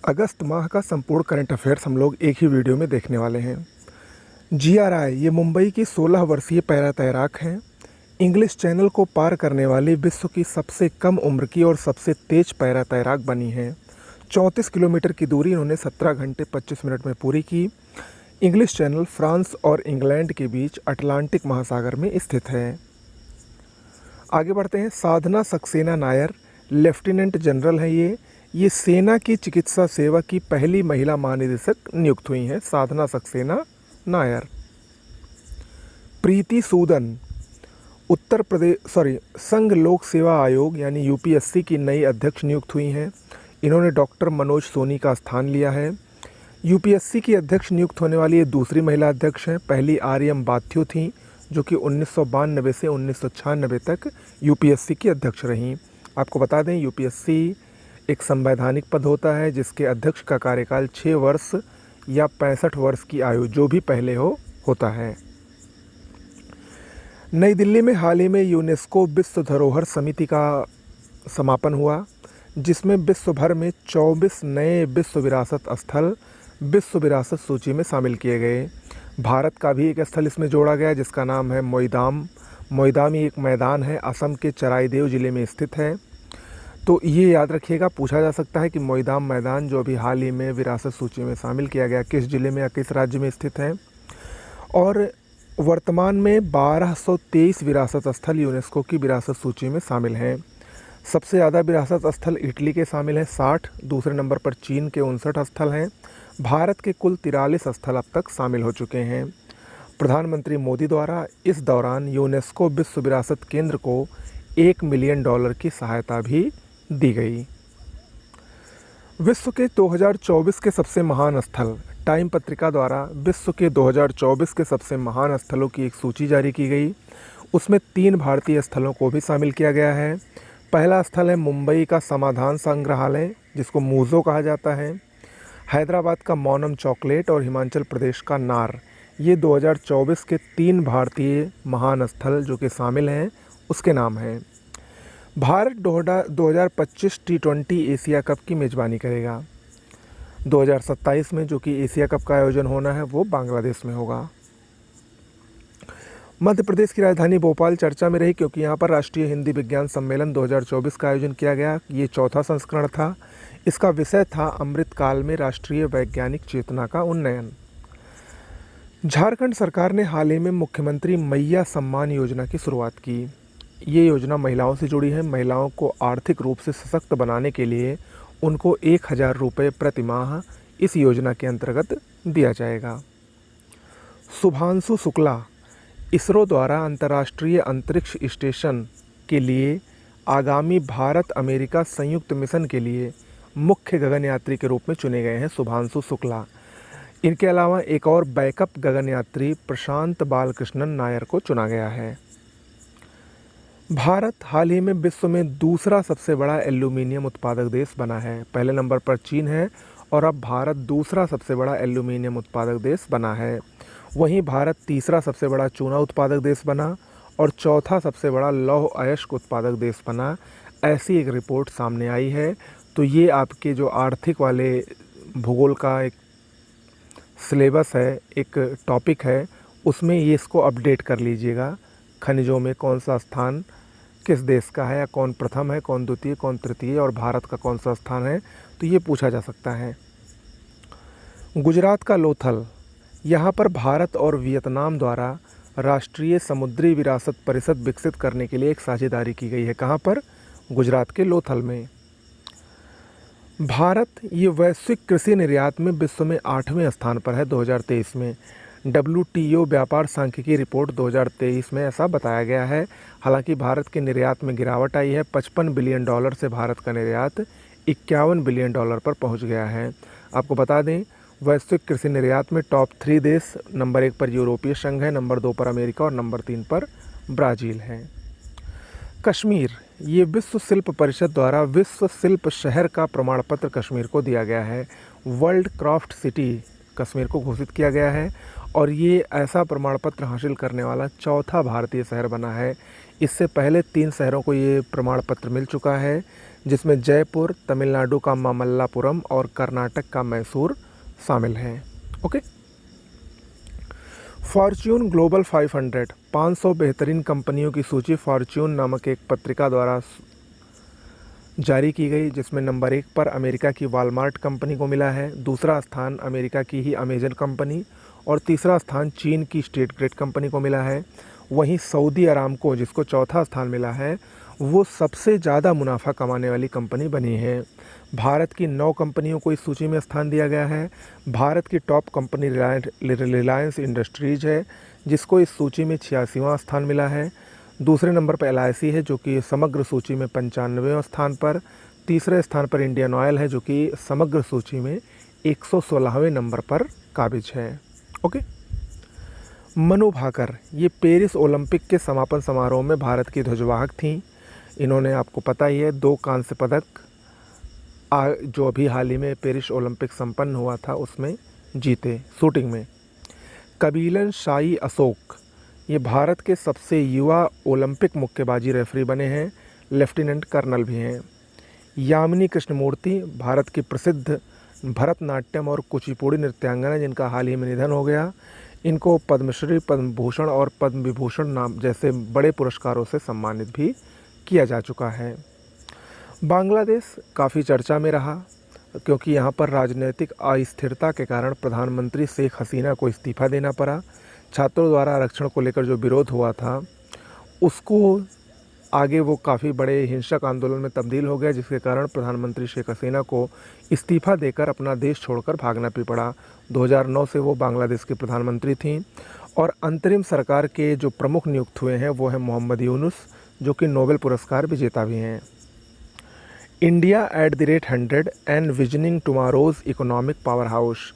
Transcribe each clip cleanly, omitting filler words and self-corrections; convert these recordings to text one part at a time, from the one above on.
अगस्त माह का संपूर्ण करंट अफेयर्स हम लोग एक ही वीडियो में देखने वाले हैं। जीआरआई ये मुंबई की 16 वर्षीय पैरा तैराक हैं। इंग्लिश चैनल को पार करने वाली विश्व की सबसे कम उम्र की और सबसे तेज पैरा तैराक बनी हैं। 34 किलोमीटर की दूरी इन्होंने 17 घंटे 25 मिनट में पूरी की। इंग्लिश चैनल फ्रांस और इंग्लैंड के बीच अटलांटिक महासागर में स्थित है। आगे बढ़ते हैं। साधना सक्सेना नायर लेफ्टिनेंट जनरल हैं। ये सेना की चिकित्सा सेवा की पहली महिला महानिदेशक नियुक्त हुई हैं, साधना सक्सेना नायर। प्रीति सूदन उत्तर प्रदेश संघ लोक सेवा आयोग यानी यूपीएससी की नई अध्यक्ष नियुक्त हुई हैं। इन्होंने डॉक्टर मनोज सोनी का स्थान लिया है। यूपीएससी की अध्यक्ष नियुक्त होने वाली ये दूसरी महिला अध्यक्ष हैं। पहली आर्यम बाथ्यू थीं, जो कि 1992 से 1996 तक यूपीएससी की अध्यक्ष रहीं। आपको बता दें, यूपीएससी एक संवैधानिक पद होता है जिसके अध्यक्ष का कार्यकाल 6 वर्ष या 65 वर्ष की आयु जो भी पहले होता है। नई दिल्ली में हाल ही में यूनेस्को विश्व धरोहर समिति का समापन हुआ, जिसमें विश्व भर में 24 नए विश्व विरासत स्थल विश्व विरासत सूची में शामिल किए गए। भारत का भी एक स्थल इसमें जोड़ा गया जिसका नाम है मोईदाम। मोईदाम ये एक मैदान है, असम के चराईदेव जिले में स्थित है। तो ये याद रखिएगा, पूछा जा सकता है कि मोईदाम मैदान जो अभी हाल ही में विरासत सूची में शामिल किया गया किस जिले में या किस राज्य में स्थित है। और वर्तमान में 1223 विरासत स्थल यूनेस्को की विरासत सूची में शामिल हैं। सबसे ज़्यादा विरासत स्थल इटली के शामिल हैं 60, दूसरे नंबर पर चीन के 59 स्थल हैं। भारत के कुल 43 स्थल अब तक शामिल हो चुके हैं। प्रधानमंत्री मोदी द्वारा इस दौरान यूनेस्को विश्व विरासत केंद्र को $1 मिलियन की सहायता भी दी गई। विश्व के 2024 के सबसे महान स्थल टाइम पत्रिका द्वारा विश्व के 2024 के सबसे महान स्थलों की एक सूची जारी की गई। उसमें 3 भारतीय स्थलों को भी शामिल किया गया है। पहला स्थल है मुंबई का समाधान संग्रहालय, जिसको मूज़ो कहा जाता है। हैदराबाद का मौनम चॉकलेट और हिमाचल प्रदेश का नार, ये 2024 के 3 भारतीय महान स्थल जो कि शामिल हैं उसके नाम हैं। भारत 2025 T20 एशिया कप की मेज़बानी करेगा। 2027 में जो कि एशिया कप का आयोजन होना है वो बांग्लादेश में होगा। मध्य प्रदेश की राजधानी भोपाल चर्चा में रही क्योंकि यहाँ पर राष्ट्रीय हिंदी विज्ञान सम्मेलन 2024 का आयोजन किया गया। ये चौथा संस्करण था। इसका विषय था अमृतकाल में राष्ट्रीय वैज्ञानिक चेतना का उन्नयन। झारखंड सरकार ने हाल ही में मुख्यमंत्री मैया सम्मान योजना की शुरुआत की। ये योजना महिलाओं से जुड़ी है। महिलाओं को आर्थिक रूप से सशक्त बनाने के लिए उनको 1000 रुपये प्रति माह इस योजना के अंतर्गत दिया जाएगा। शुभांशु शुक्ला इसरो द्वारा अंतर्राष्ट्रीय अंतरिक्ष स्टेशन के लिए आगामी भारत अमेरिका संयुक्त मिशन के लिए मुख्य गगनयात्री के रूप में चुने गए हैं शुभांशु शुक्ला। इनके अलावा एक और बैकअप गगनयात्री प्रशांत बालकृष्णन नायर को चुना गया है। भारत हाल ही में विश्व में दूसरा सबसे बड़ा एल्यूमीनियम उत्पादक देश बना है। पहले नंबर पर चीन है और अब भारत दूसरा सबसे बड़ा एल्यूमीनियम उत्पादक देश बना है। वहीं भारत तीसरा सबसे बड़ा चूना उत्पादक देश बना और चौथा सबसे बड़ा लौह अयस्क उत्पादक देश बना। ऐसी एक रिपोर्ट सामने आई है। तो ये आपके जो आर्थिक वाले भूगोल का एक सिलेबस है, एक टॉपिक है, उसमें ये इसको अपडेट कर लीजिएगा। खनिजों में कौन सा स्थान किस देश का है, या कौन प्रथम है, कौन द्वितीय, कौन तृतीय और भारत का कौन सा स्थान है, तो ये पूछा जा सकता है। गुजरात का लोथल, यहाँ पर भारत और वियतनाम द्वारा राष्ट्रीय समुद्री विरासत परिषद विकसित करने के लिए एक साझेदारी की गई है। कहाँ पर? गुजरात के लोथल में। भारत ये वैश्विक कृषि निर्यात में विश्व में 8वें स्थान पर है 2023 में। WTO व्यापार सांख्यिकी रिपोर्ट 2023 में ऐसा बताया गया है। हालांकि भारत के निर्यात में गिरावट आई है। $55 बिलियन से भारत का निर्यात $51 बिलियन पर पहुंच गया है। आपको बता दें, वैश्विक कृषि निर्यात में टॉप 3 देश, नंबर 1 पर यूरोपीय संघ है, नंबर 2 पर अमेरिका और नंबर 3 पर ब्राज़ील है। कश्मीर, ये विश्व शिल्प परिषद द्वारा विश्व शिल्प शहर का प्रमाण पत्र कश्मीर को दिया गया है। वर्ल्ड क्राफ्ट सिटी कश्मीर को घोषित किया गया है और ये ऐसा प्रमाण पत्र हासिल करने वाला चौथा भारतीय शहर बना है। इससे पहले 3 शहरों को ये प्रमाण पत्र मिल चुका है, जिसमें जयपुर, तमिलनाडु का मामल्लापुरम और कर्नाटक का मैसूर शामिल हैं। ओके। फॉर्च्यून ग्लोबल 500 500 बेहतरीन कंपनियों की सूची फॉर्च्यून नामक एक पत्रिका द्वारा जारी की गई, जिसमें नंबर 1 पर अमेरिका की वॉलमार्ट कंपनी को मिला है, दूसरा स्थान अमेरिका की ही अमेजन कंपनी और तीसरा स्थान चीन की स्टेट ग्रिड कंपनी को मिला है। वहीं सऊदी अरामको, जिसको चौथा स्थान मिला है, वो सबसे ज़्यादा मुनाफा कमाने वाली कंपनी बनी है। भारत की 9 कंपनियों को इस सूची में स्थान दिया गया है। भारत की टॉप कंपनी रिलायंस इंडस्ट्रीज है, जिसको इस सूची में 86वां स्थान मिला है। दूसरे नंबर पर LIC है, जो कि समग्र सूची में 95वें स्थान पर। तीसरे स्थान पर इंडियन ऑयल है, जो कि समग्र सूची में 116वें नंबर पर काबिज है। ओके। मनु भाकर, ये पेरिस ओलंपिक के समापन समारोह में भारत की ध्वजवाहक थीं। इन्होंने, आपको पता ही है, 2 कांस्य पदक जो अभी हाल ही में पेरिस ओलंपिक संपन्न हुआ था उसमें जीते शूटिंग में। कबीलन शाही अशोक, ये भारत के सबसे युवा ओलंपिक मुक्केबाजी रेफरी बने हैं, लेफ्टिनेंट कर्नल भी हैं। यामिनी कृष्णमूर्ति, भारत की प्रसिद्ध भरतनाट्यम और कुचिपुड़ी नृत्यांगना, जिनका हाल ही में निधन हो गया। इनको पद्मश्री, पद्म भूषण और पद्म विभूषण नाम जैसे बड़े पुरस्कारों से सम्मानित भी किया जा चुका है। बांग्लादेश काफ़ी चर्चा में रहा, क्योंकि यहाँ पर राजनीतिक अस्थिरता के कारण प्रधानमंत्री शेख हसीना को इस्तीफ़ा देना पड़ा। छात्रों द्वारा आरक्षण को लेकर जो विरोध हुआ था, उसको आगे वो काफ़ी बड़े हिंसक आंदोलन में तब्दील हो गया, जिसके कारण प्रधानमंत्री शेख हसीना को इस्तीफ़ा देकर अपना देश छोड़कर भागना भी पड़ा। 2009 से वो बांग्लादेश के प्रधानमंत्री थीं। और अंतरिम सरकार के जो प्रमुख नियुक्त हुए हैं वो हैं मोहम्मद यूनुस, जो कि नोबेल पुरस्कार विजेता भी हैं। India @100 and visioning tomorrow's economic powerhouse,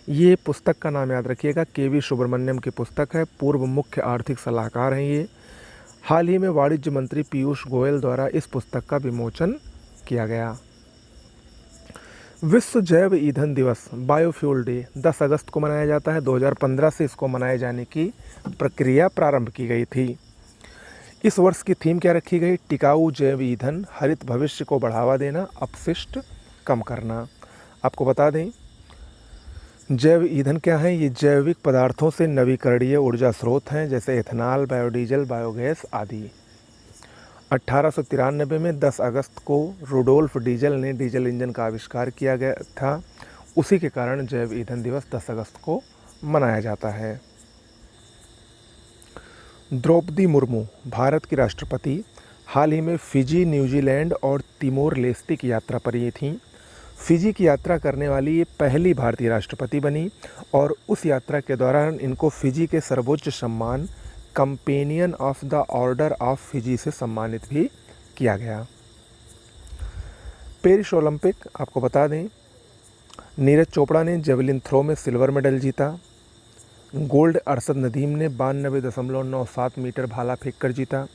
ये पुस्तक का नाम याद रखिएगा, KV सुब्रमण्यम की पुस्तक है। पूर्व मुख्य आर्थिक सलाहकार हैं ये। हाल ही में वाणिज्य मंत्री पीयूष गोयल द्वारा इस पुस्तक का विमोचन किया गया। विश्व जैव ईंधन दिवस, बायोफ्यूल डे, 10 अगस्त को मनाया जाता है। 2015 से इसको मनाए जाने की प्रक्रिया प्रारंभ की गई थी। इस वर्ष की थीम क्या रखी गई? टिकाऊ जैव ईंधन, हरित भविष्य को बढ़ावा देना, अपशिष्ट कम करना। आपको बता दें, जैव ईंधन क्या है? ये जैविक पदार्थों से नवीकरणीय ऊर्जा स्रोत हैं, जैसे एथेनॉल, बायोडीजल, बायोगैस आदि। 1893 में 10 अगस्त को रुडोल्फ डीजल ने डीजल इंजन का आविष्कार किया गया था। उसी के कारण जैव ईंधन दिवस 10 अगस्त को मनाया जाता है। द्रौपदी मुर्मू, भारत की राष्ट्रपति, हाल ही में फिजी, न्यूजीलैंड और तिमोर लेस्ते की यात्रा पर ये थीं। फिजी की यात्रा करने वाली ये पहली भारतीय राष्ट्रपति बनी और उस यात्रा के दौरान इनको फिजी के सर्वोच्च सम्मान companion of the order of Fiji से सम्मानित भी किया गया। पेरिस ओलंपिक, आपको बता दें, नीरज चोपड़ा ने जेवलिन थ्रो में सिल्वर मेडल जीता। गोल्ड अरशद नदीम ने 92.97 मीटर भाला फेंक कर जीता।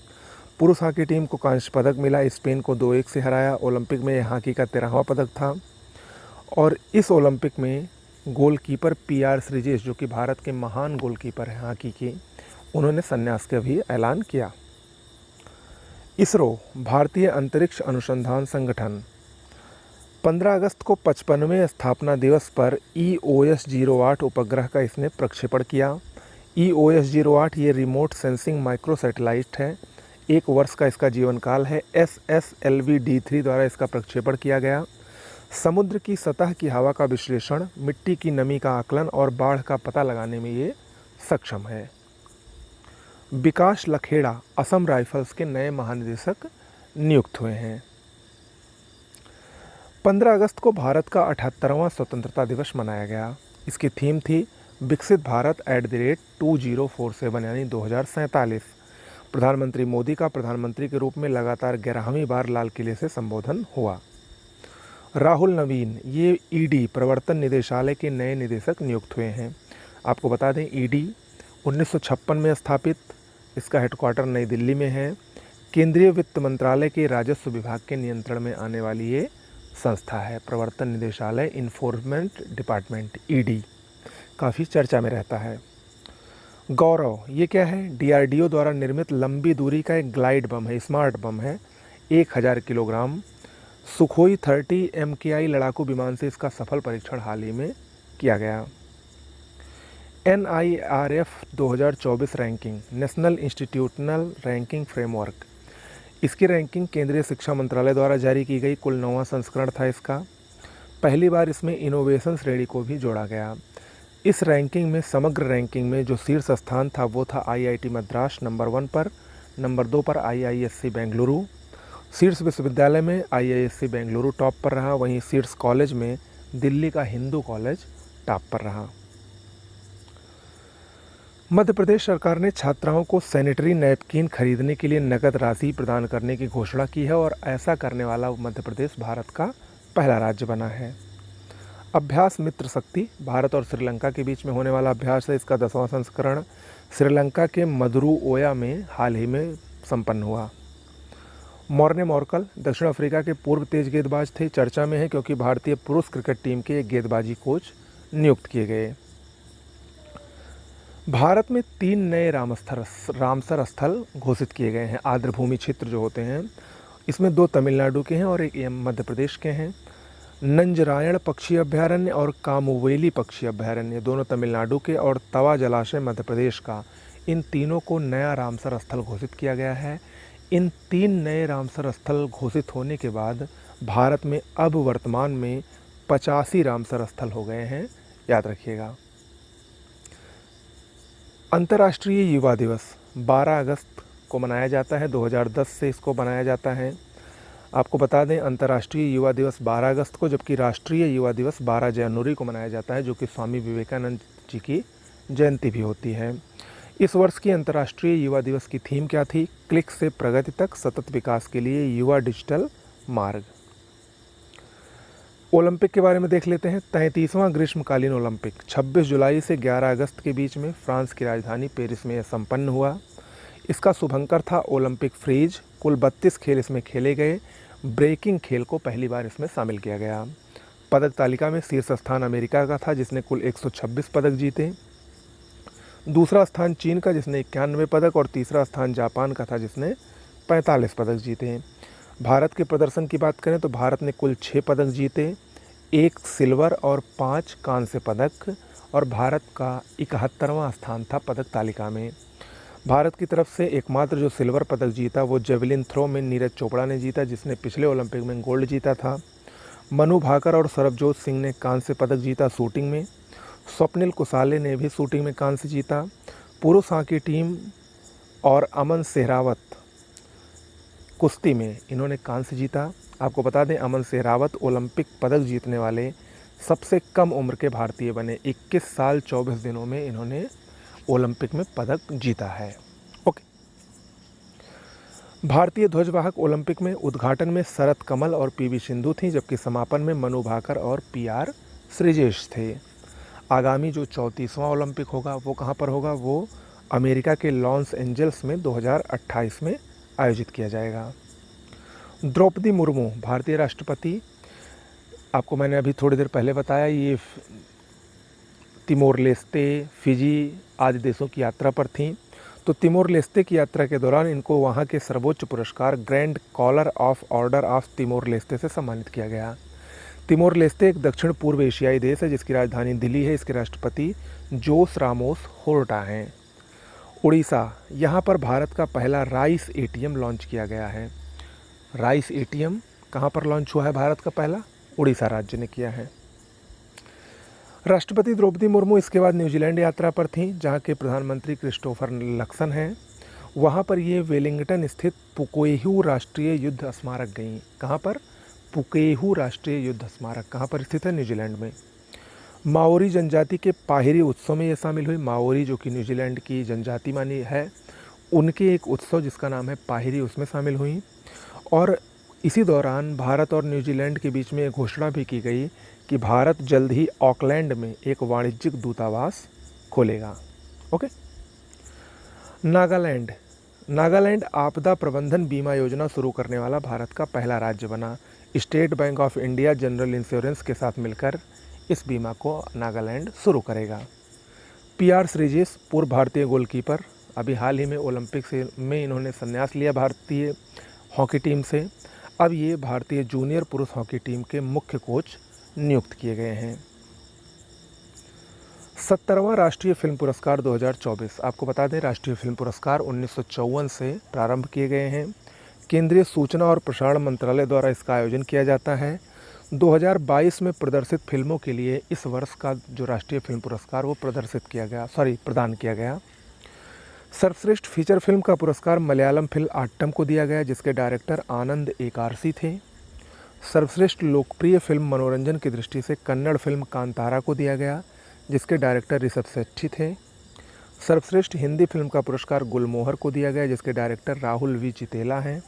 पुरुष हॉकी टीम को कांस्य पदक मिला, स्पेन को 2-1 से हराया। ओलंपिक में यह हॉकी का 13वां पदक था। और इस ओलंपिक में गोलकीपर PR श्रीजेश, जो कि भारत के महान गोलकीपर हैं हॉकी के, उन्होंने संन्यास का भी ऐलान किया। इसरो, भारतीय अंतरिक्ष अनुसंधान संगठन, 15 अगस्त को 55वें स्थापना दिवस पर EOS-08 उपग्रह का इसने प्रक्षेपण किया। EOS-08 ये रिमोट सेंसिंग माइक्रो सैटेलाइट है। 1 वर्ष का इसका जीवन काल है। SSLV-D3 द्वारा इसका प्रक्षेपण किया गया। समुद्र की सतह की हवा का विश्लेषण, मिट्टी की नमी का आकलन और बाढ़ का पता लगाने में ये सक्षम है। विकास लखेड़ा, असम राइफल्स के नए महानिदेशक नियुक्त हुए हैं। 15 अगस्त को भारत का 78वां स्वतंत्रता दिवस मनाया गया। इसकी थीम थी विकसित भारत @2047 यानी 2047। प्रधानमंत्री मोदी का प्रधानमंत्री के रूप में लगातार 11वीं बार लाल किले से संबोधन हुआ। राहुल नवीन, ये ED प्रवर्तन निदेशालय के नए निदेशक नियुक्त हुए हैं। आपको बता दें, ED 1956 में स्थापित, इसका हेडक्वार्टर नई दिल्ली में है। केंद्रीय वित्त मंत्रालय के राजस्व विभाग के नियंत्रण में आने वाली ये संस्था है। प्रवर्तन निदेशालय, इन्फोर्समेंट डिपार्टमेंट, ED, काफ़ी चर्चा में रहता है। गौरव, ये क्या है? DRDO द्वारा निर्मित लंबी दूरी का एक ग्लाइड बम है, स्मार्ट बम है। 1000 किलोग्राम सुखोई 30 MKI लड़ाकू विमान से इसका सफल परीक्षण हाल ही में किया गया। NIRF 2024 ranking, national institutional ranking framework, इसकी रैंकिंग केंद्रीय शिक्षा मंत्रालय द्वारा जारी की गई। कुल 9वां संस्करण था इसका। पहली बार इसमें इनोवेशन श्रेणी को भी जोड़ा गया। इस रैंकिंग में, समग्र रैंकिंग में जो शीर्ष स्थान था वो था IIT मद्रास नंबर 1 पर, नंबर 2 पर IISc बेंगलुरु। शीर्ष विश्वविद्यालय में IISc बेंगलुरु टॉप पर रहा, वहीं शीर्ष कॉलेज में दिल्ली का हिंदू कॉलेज टॉप पर रहा। मध्य प्रदेश सरकार ने छात्राओं को सैनिटरी नैपकिन खरीदने के लिए नकद राशि प्रदान करने की घोषणा की है और ऐसा करने वाला मध्य प्रदेश भारत का पहला राज्य बना है। अभ्यास मित्र शक्ति, भारत और श्रीलंका के बीच में होने वाला अभ्यास है। इसका 10वां संस्करण श्रीलंका के मदुरुओया में हाल ही में संपन्न हुआ। मॉर्ने मॉर्कल दक्षिण अफ्रीका के पूर्व तेज गेंदबाज थे, चर्चा में है क्योंकि भारतीय पुरुष क्रिकेट टीम के एक गेंदबाजी कोच नियुक्त किए गए। भारत में 3 नए रामसर स्थल घोषित किए गए हैं। आर्द्रभूमि क्षेत्र जो होते हैं, इसमें 2 तमिलनाडु के हैं और एक मध्य प्रदेश के हैं। नंजरायण पक्षी अभ्यारण्य और कामुवेली पक्षी अभ्यारण्य दोनों तमिलनाडु के और तवा जलाशय मध्य प्रदेश का, इन तीनों को नया रामसर स्थल घोषित किया गया है। इन 3 नए रामसर स्थल घोषित होने के बाद भारत में अब वर्तमान में 85 रामसर स्थल हो गए हैं, याद रखिएगा। अंतर्राष्ट्रीय युवा दिवस 12 अगस्त को मनाया जाता है, 2010 से इसको मनाया जाता है। आपको बता दें, अंतर्राष्ट्रीय युवा दिवस 12 अगस्त को, जबकि राष्ट्रीय युवा दिवस 12 जनवरी को मनाया जाता है, जो कि स्वामी विवेकानंद जी की जयंती भी होती है। इस वर्ष की अंतर्राष्ट्रीय युवा दिवस की थीम क्या थी? क्लिक से प्रगति तक, सतत विकास के लिए युवा डिजिटल मार्ग। ओलंपिक के बारे में देख लेते हैं। 33वां ग्रीष्मकालीन ओलंपिक 26 जुलाई से 11 अगस्त के बीच में फ्रांस की राजधानी पेरिस में संपन्न हुआ। इसका शुभंकर था ओलंपिक फ्रीज। कुल 32 खेल इसमें खेले गए। ब्रेकिंग खेल को पहली बार इसमें शामिल किया गया। पदक तालिका में शीर्ष स्थान अमेरिका का था, जिसने कुल 126 पदक जीते। दूसरा स्थान चीन का, जिसने 91 पदक, और तीसरा स्थान जापान का था, जिसने 45 पदक जीते। भारत के प्रदर्शन की बात करें तो भारत ने कुल 6 पदक जीते, 1 सिल्वर और 5 कांस्य पदक, और भारत का 71वां स्थान था पदक तालिका में। भारत की तरफ से एकमात्र जो सिल्वर पदक जीता वो जेवलिन थ्रो में नीरज चोपड़ा ने जीता, जिसने पिछले ओलंपिक में गोल्ड जीता था। मनु भाकर और सरबजोत सिंह ने कांस्य पदक जीता शूटिंग में। स्वप्निल कुसाले ने भी शूटिंग में कांस्य जीता। पुरुष हॉकी टीम और अमन सेहरावत कुश्ती में इन्होंने कांस्य जीता। आपको बता दें, अमन सेहरावत ओलंपिक पदक जीतने वाले सबसे कम उम्र के भारतीय बने। 21 साल 24 दिनों में इन्होंने ओलंपिक में पदक जीता है। ओके। भारतीय ध्वजवाहक ओलंपिक में उद्घाटन में शरत कमल और PV सिंधु थी, जबकि समापन में मनु भाकर और PR श्रीजेश थे। आगामी जो 34वां ओलंपिक होगा वो कहाँ पर होगा? वो अमेरिका के लॉस एंजल्स में 2028 में आयोजित किया जाएगा। द्रौपदी मुर्मू भारतीय राष्ट्रपति, आपको मैंने अभी थोड़ी देर पहले बताया, ये तिमोर लेस्ते, फिजी आदि देशों की यात्रा पर थीं। तो तिमोर लेस्ते की यात्रा के दौरान इनको वहाँ के सर्वोच्च पुरस्कार grand collar of order of Timor Leste से सम्मानित किया गया। तिमोर लेस्ते एक दक्षिण पूर्व एशियाई देश है जिसकी राजधानी दिल्ली है। इसके राष्ट्रपति जोस रामोस होर्टा हैं। उड़ीसा, यहाँ पर भारत का पहला राइस ATM लॉन्च किया गया है। राइस ATM कहाँ पर लॉन्च हुआ है भारत का पहला? उड़ीसा राज्य ने किया है। राष्ट्रपति द्रौपदी मुर्मू इसके बाद न्यूजीलैंड यात्रा पर थीं, जहाँ के प्रधानमंत्री क्रिस्टोफर लक्सन हैं। वहाँ पर ये वेलिंगटन स्थित पुकेहू राष्ट्रीय युद्ध स्मारक गईं। कहाँ पर? पुकेहू राष्ट्रीय युद्ध स्मारक कहाँ पर स्थित है? न्यूजीलैंड में। माओरी जनजाति के पाहिरी उत्सव में ये शामिल हुई। माओरी जो कि न्यूजीलैंड की जनजाति मानी है, उनके एक उत्सव जिसका नाम है पाहिरी, उसमें शामिल हुई। और इसी दौरान भारत और न्यूजीलैंड के बीच में एक घोषणा भी की गई कि भारत जल्द ही ऑकलैंड में एक वाणिज्यिक दूतावास खोलेगा। ओके। नागालैंड, नागालैंड आपदा प्रबंधन बीमा योजना शुरू करने वाला भारत का पहला राज्य बना। State bank of India general insurance के साथ मिलकर इस बीमा को नागालैंड शुरू करेगा। PR श्रीजेश पूर्व भारतीय गोलकीपर, अभी हाल ही में ओलंपिक में इन्होंने संन्यास लिया भारतीय हॉकी टीम से। अब ये भारतीय जूनियर पुरुष हॉकी टीम के मुख्य कोच नियुक्त किए गए हैं। 70वां राष्ट्रीय फिल्म पुरस्कार 2024। आपको बता दें, राष्ट्रीय फिल्म पुरस्कार 1954 से प्रारंभ किए गए हैं। केंद्रीय सूचना और प्रसारण मंत्रालय द्वारा इसका आयोजन किया जाता है। 2022 में प्रदर्शित फिल्मों के लिए इस वर्ष का जो राष्ट्रीय फिल्म पुरस्कार वो प्रदान किया गया। सर्वश्रेष्ठ फीचर फिल्म का पुरस्कार मलयालम फिल्म आट्टम को दिया गया, जिसके डायरेक्टर आनंद एकारसी थे। सर्वश्रेष्ठ लोकप्रिय फिल्म मनोरंजन की दृष्टि से कन्नड़ फिल्म कांतारा को दिया गया, जिसके डायरेक्टर ऋषभ शेट्टी थे। सर्वश्रेष्ठ हिंदी फिल्म का पुरस्कार गुलमोहर को दिया गया, जिसके डायरेक्टर राहुल वी चितेला हैं।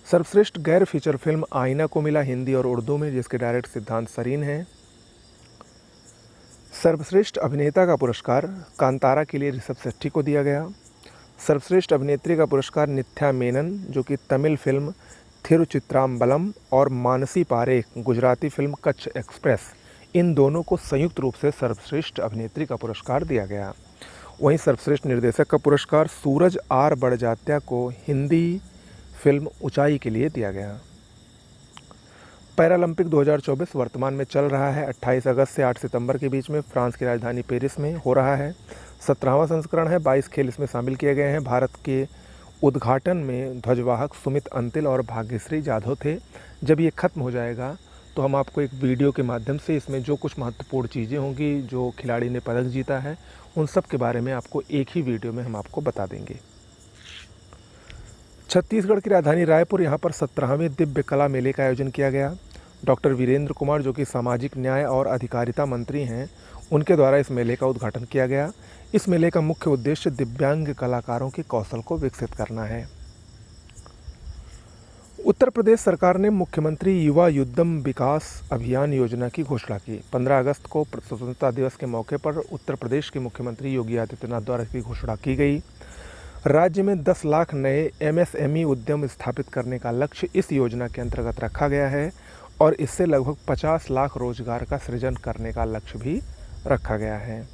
सर्वश्रेष्ठ गैर फीचर फिल्म आईना को मिला हिंदी और उर्दू में, जिसके डायरेक्टर सिद्धांत सरीन हैं। सर्वश्रेष्ठ अभिनेता का पुरस्कार कांतारा के लिए ऋषभ शेट्टी को दिया गया। सर्वश्रेष्ठ अभिनेत्री का पुरस्कार नित्या मेनन, जो कि तमिल फिल्म थिरुचित्राम्बलम, और मानसी पारेख, गुजराती फिल्म कच्छ एक्सप्रेस, इन दोनों को संयुक्त रूप से सर्वश्रेष्ठ अभिनेत्री का पुरस्कार दिया गया। वहीं सर्वश्रेष्ठ निर्देशक का पुरस्कार सूरज आर बड़जात्या को हिंदी फिल्म ऊंचाई के लिए दिया गया। पैरालंपिक 2024 वर्तमान में चल रहा है। 28 अगस्त से 8 सितंबर के बीच में फ्रांस की राजधानी पेरिस में हो रहा है। 17वां संस्करण है। 22 खेल इसमें शामिल किए गए हैं। भारत के उद्घाटन में ध्वजवाहक सुमित अंतिल और भाग्यश्री जाधव थे। जब ये खत्म हो जाएगा तो हम आपको एक वीडियो के माध्यम से इसमें जो कुछ महत्वपूर्ण चीज़ें होंगी, जो खिलाड़ी ने पदक जीता है, उन सब के बारे में आपको एक ही वीडियो में हम आपको बता देंगे। छत्तीसगढ़ की राजधानी रायपुर, यहाँ पर 17वें दिव्य कला मेले का आयोजन किया गया। डॉक्टर वीरेंद्र कुमार, जो कि सामाजिक न्याय और अधिकारिता मंत्री हैं, उनके द्वारा इस मेले का उद्घाटन किया गया। इस मेले का मुख्य उद्देश्य दिव्यांग कलाकारों के कौशल को विकसित करना है। उत्तर प्रदेश सरकार ने मुख्यमंत्री युवा उद्यम विकास अभियान योजना की घोषणा की। 15 अगस्त को स्वतंत्रता दिवस के मौके पर उत्तर प्रदेश के मुख्यमंत्री योगी आदित्यनाथ द्वारा इसकी घोषणा की गई। राज्य में 10 लाख नए MSME उद्यम स्थापित करने का लक्ष्य इस योजना के अंतर्गत रखा गया है और इससे लगभग 50 लाख रोजगार का सृजन करने का लक्ष्य भी रखा गया है।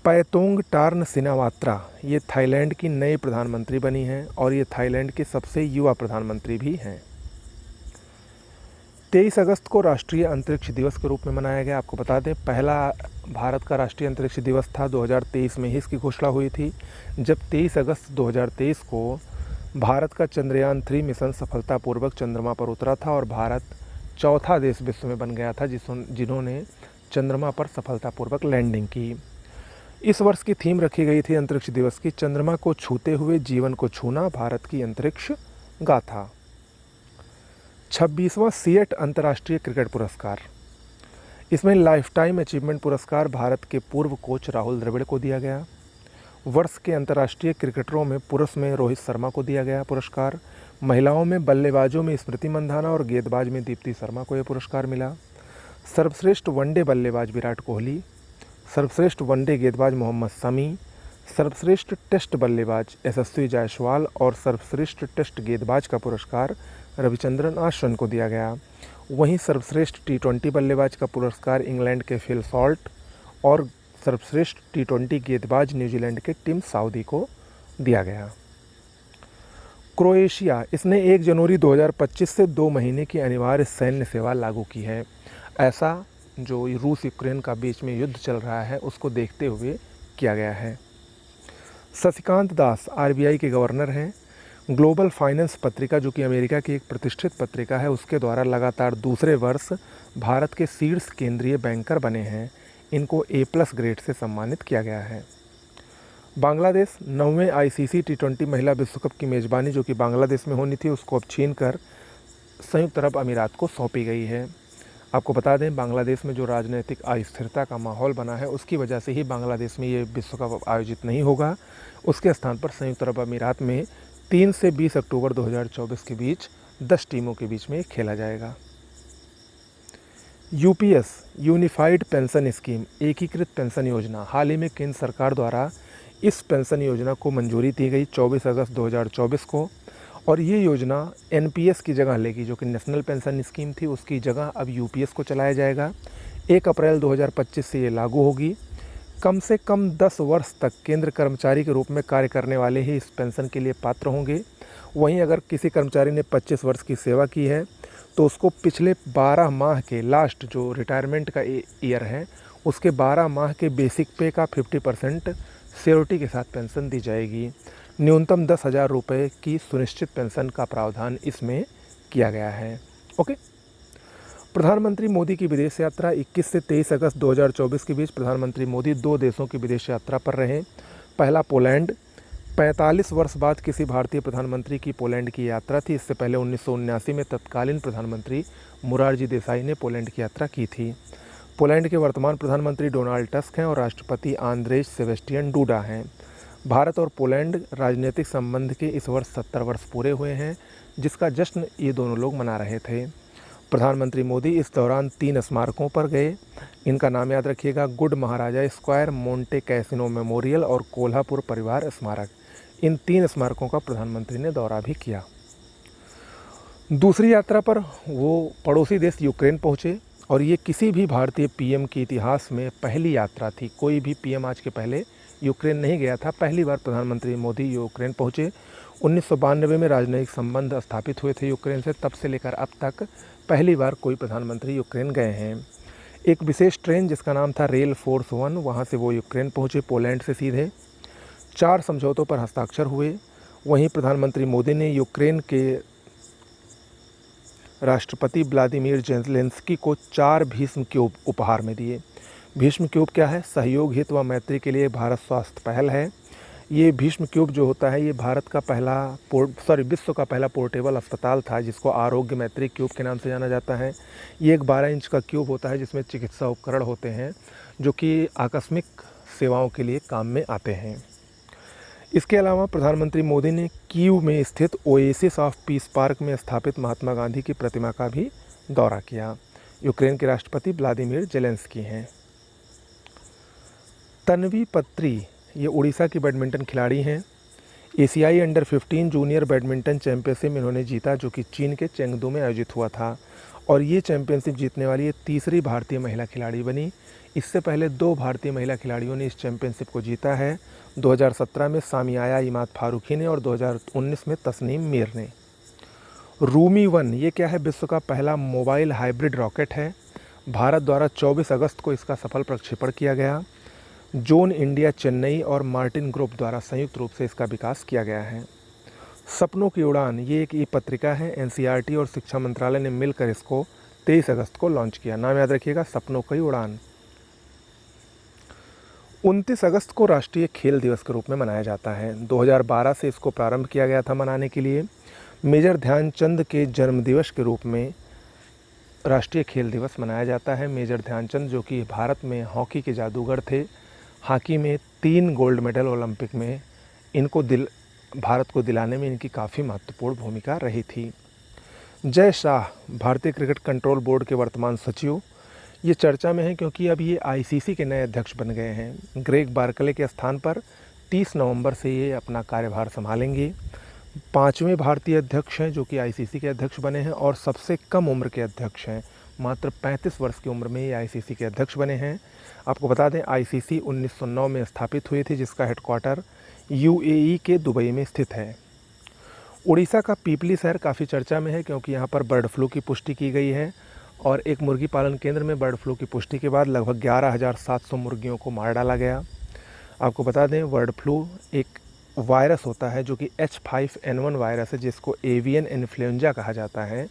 पैतोंग टार्न सिनावात्रा ये थाईलैंड की नई प्रधानमंत्री बनी हैं और ये थाईलैंड के सबसे युवा प्रधानमंत्री भी हैं। 23 अगस्त को राष्ट्रीय अंतरिक्ष दिवस के रूप में मनाया गया। आपको बता दें, पहला भारत का राष्ट्रीय अंतरिक्ष दिवस था 2023 में ही इसकी घोषणा हुई थी, जब 23 अगस्त 2023 को भारत का चंद्रयान 3 मिशन सफलतापूर्वक चंद्रमा पर उतरा था और भारत चौथा देश विश्व में बन गया था जिन्होंने चंद्रमा पर सफलतापूर्वक लैंडिंग की। इस वर्ष की थीम रखी गई थी अंतरिक्ष दिवस की, चंद्रमा को छूते हुए जीवन को छूना, भारत की अंतरिक्ष गाथा। 26वां सीएट अंतर्राष्ट्रीय क्रिकेट पुरस्कार, इसमें लाइफ टाइम अचीवमेंट पुरस्कार भारत के पूर्व कोच राहुल द्रविड़ को दिया गया। वर्ष के अंतर्राष्ट्रीय क्रिकेटरों में पुरुष में रोहित शर्मा को दिया गया पुरस्कार। महिलाओं में बल्लेबाजों में स्मृति मंधाना और गेंदबाज में दीप्ति शर्मा को यह पुरस्कार मिला। सर्वश्रेष्ठ वनडे बल्लेबाज विराट कोहली, सर्वश्रेष्ठ वनडे गेंदबाज मोहम्मद शमी, सर्वश्रेष्ठ टेस्ट बल्लेबाज यशस्वी जायसवाल और सर्वश्रेष्ठ टेस्ट गेंदबाज का पुरस्कार रविचंद्रन अश्विन को दिया गया। वहीं सर्वश्रेष्ठ T20 बल्लेबाज का पुरस्कार इंग्लैंड के फिल सॉल्ट और सर्वश्रेष्ठ T20 गेंदबाज न्यूजीलैंड के टिम साउदी को दिया गया। क्रोएशिया, इसने 1 जनवरी 2025 से 2 महीने की अनिवार्य सैन्य सेवा लागू की है। ऐसा जो रूस यूक्रेन का बीच में युद्ध चल रहा है उसको देखते हुए किया गया है। शशिकांत दास RBI के गवर्नर हैं। ग्लोबल फाइनेंस पत्रिका, जो कि अमेरिका की एक प्रतिष्ठित पत्रिका है, उसके द्वारा लगातार दूसरे वर्ष भारत के शीर्ष केंद्रीय बैंकर बने हैं। इनको A+ ग्रेड से सम्मानित किया गया है। बांग्लादेश 9वें ICC T20 महिला विश्व कप की मेज़बानी, जो कि बांग्लादेश में होनी थी, उसको अब छीन कर संयुक्त अरब अमीरात को सौंपी गई है। आपको बता दें, बांग्लादेश में जो राजनीतिक अस्थिरता का माहौल बना है उसकी वजह से ही बांग्लादेश में ये विश्व कप आयोजित नहीं होगा। उसके स्थान पर संयुक्त अरब अमीरात में 3 से 20 अक्टूबर 2024 के बीच 10 टीमों के बीच में खेला जाएगा। UPS यूनिफाइड पेंशन स्कीम, एकीकृत पेंशन योजना, हाल ही में केंद्र सरकार द्वारा इस पेंशन योजना को मंजूरी दी गई 24 अगस्त 2024 को, और ये योजना NPS की जगह लेगी, जो कि नेशनल पेंशन स्कीम थी, उसकी जगह अब UPS को चलाया जाएगा। 1 अप्रैल 2025 से ये लागू होगी। कम से कम 10 वर्ष तक केंद्र कर्मचारी के रूप में कार्य करने वाले ही इस पेंशन के लिए पात्र होंगे। वहीं अगर किसी कर्मचारी ने 25 वर्ष की सेवा की है तो उसको पिछले 12 माह के लास्ट जो रिटायरमेंट का ईयर है उसके 12 माह के बेसिक पे का 50% सिक्योरिटी के साथ पेंशन दी जाएगी। न्यूनतम 10,000 रुपये की सुनिश्चित पेंशन का प्रावधान इसमें किया गया है। ओके। प्रधानमंत्री मोदी की विदेश यात्रा 21 से 23 अगस्त 2024 के बीच प्रधानमंत्री मोदी 2 देशों की विदेश यात्रा पर रहे। पहला पोलैंड। 45 वर्ष बाद किसी भारतीय प्रधानमंत्री की पोलैंड की यात्रा थी। इससे पहले 1979 में तत्कालीन प्रधानमंत्री मोरारजी देसाई ने पोलैंड की यात्रा की थी। पोलैंड के वर्तमान प्रधानमंत्री डोनाल्ड टस्क हैं और राष्ट्रपति आंद्रेज सेबेस्टियन डूडा हैं। भारत और पोलैंड राजनीतिक संबंध के इस वर्ष 70 वर्ष पूरे हुए हैं, जिसका जश्न ये दोनों लोग मना रहे थे। प्रधानमंत्री मोदी इस दौरान 3 स्मारकों पर गए। इनका नाम याद रखिएगा: गुड महाराजा स्क्वायर, मोंटे कैसिनो मेमोरियल और कोल्हापुर परिवार स्मारक। इन 3 स्मारकों का प्रधानमंत्री ने दौरा भी किया। दूसरी यात्रा पर वो पड़ोसी देश यूक्रेन पहुँचे और ये किसी भी भारतीय पीएम के इतिहास में पहली यात्रा थी। कोई भी पीएम आज के पहले यूक्रेन नहीं गया था। पहली बार प्रधानमंत्री मोदी यूक्रेन पहुँचे। 1992 में राजनयिक संबंध स्थापित हुए थे यूक्रेन से। तब से लेकर अब तक पहली बार कोई प्रधानमंत्री यूक्रेन गए हैं। एक विशेष ट्रेन जिसका नाम था रेल फोर्स 1, वहाँ से वो यूक्रेन पहुँचे पोलैंड से सीधे। 4 समझौतों पर हस्ताक्षर हुए। वहीं प्रधानमंत्री मोदी ने यूक्रेन के राष्ट्रपति व्लादिमीर जेलेंस्की को 4 भीष्म क्यूब उपहार में दिए। भीष्म क्यूब क्या है? सहयोग, हित व मैत्री के लिए भारत स्वास्थ्य पहल है। ये भीष्म क्यूब जो होता है ये भारत का विश्व का पहला पोर्टेबल अस्पताल था, जिसको आरोग्य मैत्री क्यूब के नाम से जाना जाता है। ये एक 12 इंच का क्यूब होता है जिसमें चिकित्सा उपकरण होते हैं जो कि आकस्मिक सेवाओं के लिए काम में आते हैं। इसके अलावा प्रधानमंत्री मोदी ने कीव में स्थित ओएसिस ऑफ पीस पार्क में स्थापित महात्मा गांधी की प्रतिमा का भी दौरा किया। यूक्रेन के राष्ट्रपति व्लादिमीर जेलेंस्की हैं। तन्वी पत्री ये उड़ीसा की बैडमिंटन खिलाड़ी हैं। एशियाई अंडर 15 जूनियर बैडमिंटन चैंपियनशिप में इन्होंने जीता, जो कि चीन के चेंगडू में आयोजित हुआ था और ये चैंपियनशिप जीतने वाली ये तीसरी भारतीय महिला खिलाड़ी बनी। इससे पहले 2 भारतीय महिला खिलाड़ियों ने इस चैंपियनशिप को जीता है। 2017 में सामियाया इमाद फारूकी ने और 2019 में तस्नीम मीर ने। रूमी 1 ये क्या है? विश्व का पहला मोबाइल हाइब्रिड रॉकेट है। भारत द्वारा 24 अगस्त को इसका सफल प्रक्षेपण किया गया। जोन इंडिया चेन्नई और मार्टिन ग्रुप द्वारा संयुक्त रूप से इसका विकास किया गया है। सपनों की उड़ान ये एक ई पत्रिका है। एनसीईआरटी और शिक्षा मंत्रालय ने मिलकर इसको 23 अगस्त को लॉन्च किया। नाम याद रखिएगा, सपनों की उड़ान। 29 अगस्त को राष्ट्रीय खेल दिवस के रूप में मनाया जाता है। 2012 से इसको प्रारंभ किया गया था मनाने के लिए। मेजर ध्यानचंद के जन्मदिवस के रूप में राष्ट्रीय खेल दिवस मनाया जाता है। मेजर ध्यानचंद जो कि भारत में हॉकी के जादूगर थे। हॉकी में 3 गोल्ड मेडल ओलंपिक में इनको भारत को दिलाने में इनकी काफ़ी महत्वपूर्ण भूमिका रही थी। जय शाह भारतीय क्रिकेट कंट्रोल बोर्ड के वर्तमान सचिव, ये चर्चा में है क्योंकि अब ये आईसीसी के नए अध्यक्ष बन गए हैं। ग्रेग बार्कले के स्थान पर 30 नवंबर से ये अपना कार्यभार संभालेंगे। 5वें भारतीय अध्यक्ष हैं जो कि आईसीसी के अध्यक्ष बने हैं और सबसे कम उम्र के अध्यक्ष हैं। मात्र 35 वर्ष की उम्र में ये आईसीसी के अध्यक्ष बने हैं। आपको बता दें आईसीसी 1909 में स्थापित हुई थी, जिसका हेडक्वार्टर यूएई के दुबई में स्थित है। उड़ीसा का पीपली शहर काफ़ी चर्चा में है क्योंकि यहाँ पर बर्ड फ्लू की पुष्टि की गई है और एक मुर्गी पालन केंद्र में बर्ड फ्लू की पुष्टि के बाद लगभग 11,700 मुर्गियों को मार डाला गया। आपको बता दें बर्ड फ्लू एक वायरस होता है जो कि H5N1 वायरस है, जिसको एवियन इन्फ्लुएंजा कहा जाता है।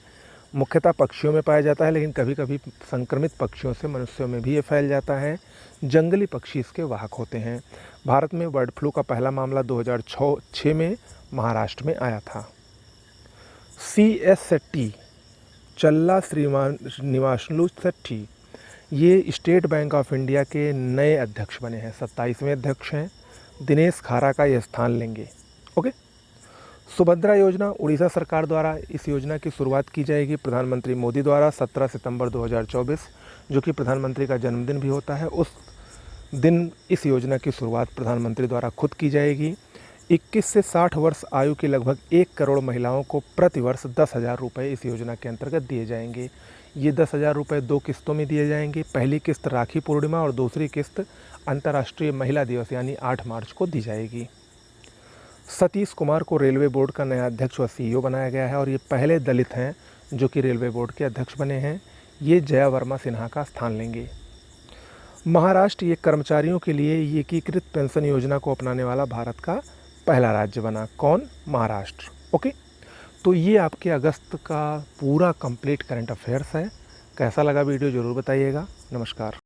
मुख्यतः पक्षियों में पाया जाता है, लेकिन कभी कभी संक्रमित पक्षियों से मनुष्यों में भी ये फैल जाता है। जंगली पक्षी इसके वाहक होते हैं। भारत में बर्ड फ्लू का पहला मामला 2006 में महाराष्ट्र में आया था। CS शेट्टी, चल्ला श्रीनिवासलू शेट्टी, ये स्टेट बैंक ऑफ इंडिया के नए अध्यक्ष बने हैं। 27वें अध्यक्ष हैं। दिनेश खारा का ये स्थान लेंगे। ओके। सुभद्रा योजना उड़ीसा सरकार द्वारा इस योजना की शुरुआत की जाएगी प्रधानमंत्री मोदी द्वारा 17 सितंबर 2024, जो कि प्रधानमंत्री का जन्मदिन भी होता है। उस दिन इस योजना की शुरुआत प्रधानमंत्री द्वारा खुद की जाएगी। 21 से 60 वर्ष आयु की लगभग 1 करोड़ महिलाओं को प्रतिवर्ष 10,000 रुपये इस योजना के अंतर्गत दिए जाएंगे। ये 10,000 रुपये 2 किस्तों में दिए जाएंगे। पहली किस्त राखी पूर्णिमा और दूसरी किस्त अंतर्राष्ट्रीय महिला दिवस यानी 8 मार्च को दी जाएगी। सतीश कुमार को रेलवे बोर्ड का नया अध्यक्ष व सीईओ बनाया गया है और ये पहले दलित हैं जो कि रेलवे बोर्ड के अध्यक्ष बने हैं। ये जया वर्मा सिन्हा का स्थान लेंगे। महाराष्ट्र ये कर्मचारियों के लिए ये एकीकृत पेंशन योजना को अपनाने वाला भारत का पहला राज्य बना। कौन? महाराष्ट्र। ओके, तो ये आपके अगस्त का पूरा कंप्लीट करंट अफेयर्स है। कैसा लगा वीडियो ज़रूर बताइएगा। नमस्कार।